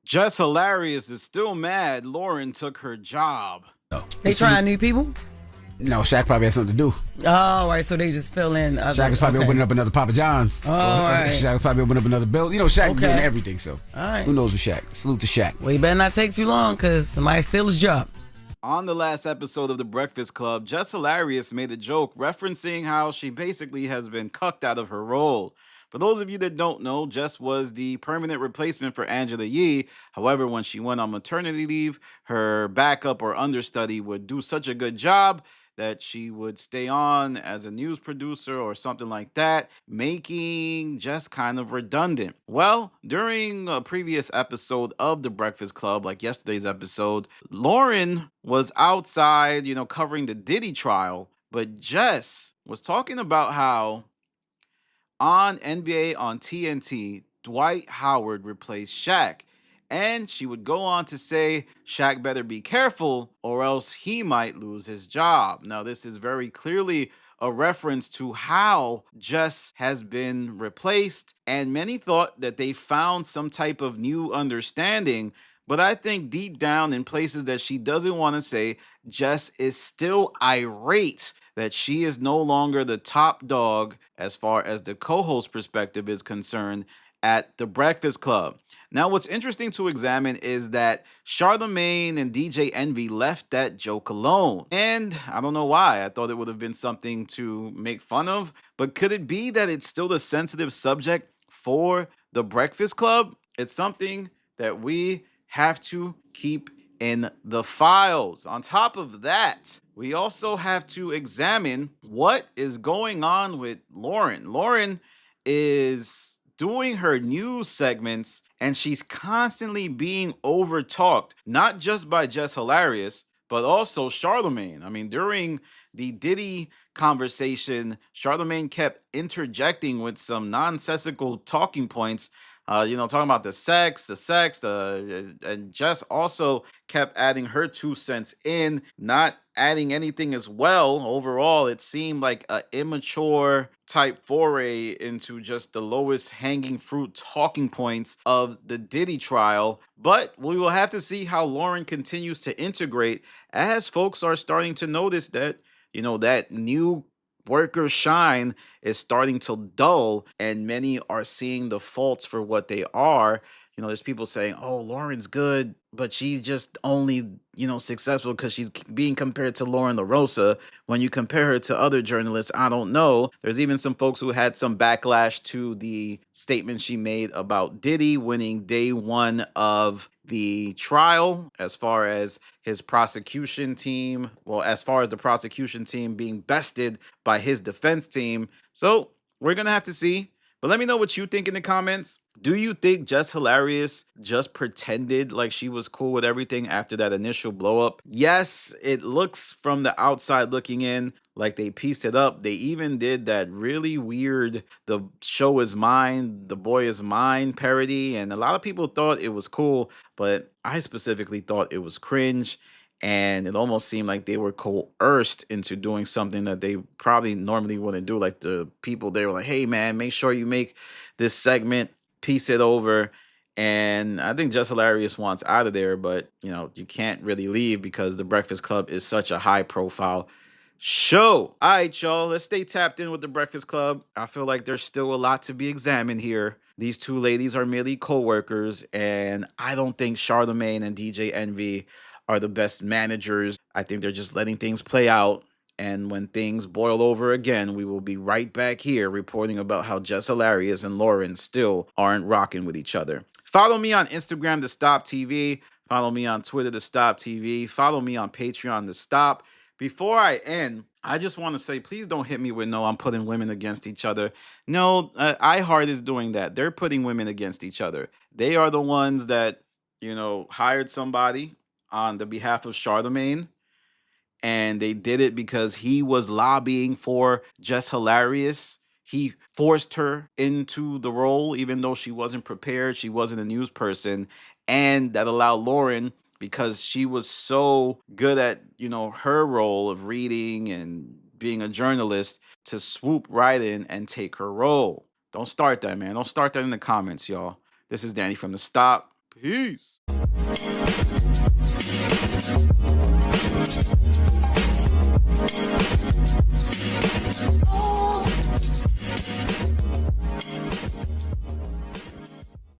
Jess Hilarious is still mad Loren took her job. No. They trying new people? No, Shaq probably had something to do. Oh, all right. So they just fill in. Shaq is probably opening up another Papa John's. Oh, all right. Shaq is probably opening up another build. You know, Shaq doing everything, so. All right. Who knows with Shaq? Salute to Shaq. Well, you better not take too long because somebody steal his job. On the last episode of The Breakfast Club, Jess Hilarious made a joke referencing how she basically has been cucked out of her role. For those of you that don't know, Jess was the permanent replacement for Angela Yee. However, when she went on maternity leave, her backup or understudy would do such a good job that she would stay on as a news producer or something like that, making Jess kind of redundant. Well, during a previous episode of The Breakfast Club, like yesterday's episode, Loren was outside, covering the Diddy trial, but Jess was talking about how on NBA on TNT, Dwight Howard replaced Shaq. And she would go on to say, Shaq better be careful or else he might lose his job. Now, this is very clearly a reference to how Jess has been replaced. And many thought that they found some type of new understanding. But I think deep down in places that she doesn't want to say, Jess is still irate that she is no longer the top dog as far as the co-host perspective is concerned at The Breakfast Club. Now, what's interesting to examine is that Charlamagne and DJ Envy left that joke alone. And I don't know why. I thought it would have been something to make fun of. But could it be that it's still a sensitive subject for The Breakfast Club? It's something that we have to keep in the files. On top of that, we also have to examine what is going on with Loren. Loren is doing her news segments and she's constantly being overtalked, not just by Jess Hilarious, but also Charlamagne. I mean, during the Diddy conversation, Charlamagne kept interjecting with some nonsensical talking points, talking about the sex, and Jess also kept adding her 2 cents in, not adding anything as well. Overall, it seemed like an immature type foray into just the lowest hanging fruit talking points of the Diddy trial. But we will have to see how Loren continues to integrate as folks are starting to notice that, that new worker shine is starting to dull and many are seeing the faults for what they are. There's people saying, oh, Lauren's good, but she's just only, successful because she's being compared to Loren Lorosa. When you compare her to other journalists, I don't know. There's even some folks who had some backlash to the statement she made about Diddy winning day one of the trial, as far as his prosecution team, as far as the prosecution team being bested by his defense team. So we're going to have to see. But let me know what you think in the comments. Do you think Jess Hilarious just pretended like she was cool with everything after that initial blow up? Yes, it looks from the outside looking in like they pieced it up. They even did that really weird "The Show Is Mine, The Boy Is Mine" parody. And a lot of people thought it was cool, but I specifically thought it was cringe. And it almost seemed like they were coerced into doing something that they probably normally wouldn't do. Like the people, they were like, hey, man, make sure you make this segment, piece it over. And I think Just Hilarious wants out of there, but, you can't really leave because The Breakfast Club is such a high profile show. All right, y'all, let's stay tapped in with The Breakfast Club. I feel like there's still a lot to be examined here. These two ladies are merely co-workers, and I don't think Charlamagne and DJ Envy are the best managers. I think they're just letting things play out. And when things boil over again, we will be right back here reporting about how Jess Hilarious and Loren still aren't rocking with each other. Follow me on Instagram, The Stop TV. Follow me on Twitter, The Stop TV. Follow me on Patreon, The Stop. Before I end, I just want to say, please don't hit me with no, I'm putting women against each other. No, iHeart is doing that. They're putting women against each other. They are the ones that, hired somebody on the behalf of Charlamagne, and they did it because he was lobbying for Jess Hilarious. He forced her into the role, even though she wasn't prepared. She wasn't a news person. And that allowed Loren, because she was so good at, her role of reading and being a journalist, to swoop right in and take her role. Don't start that, man. Don't start that in the comments, y'all. This is Danny from The Stop. Peace.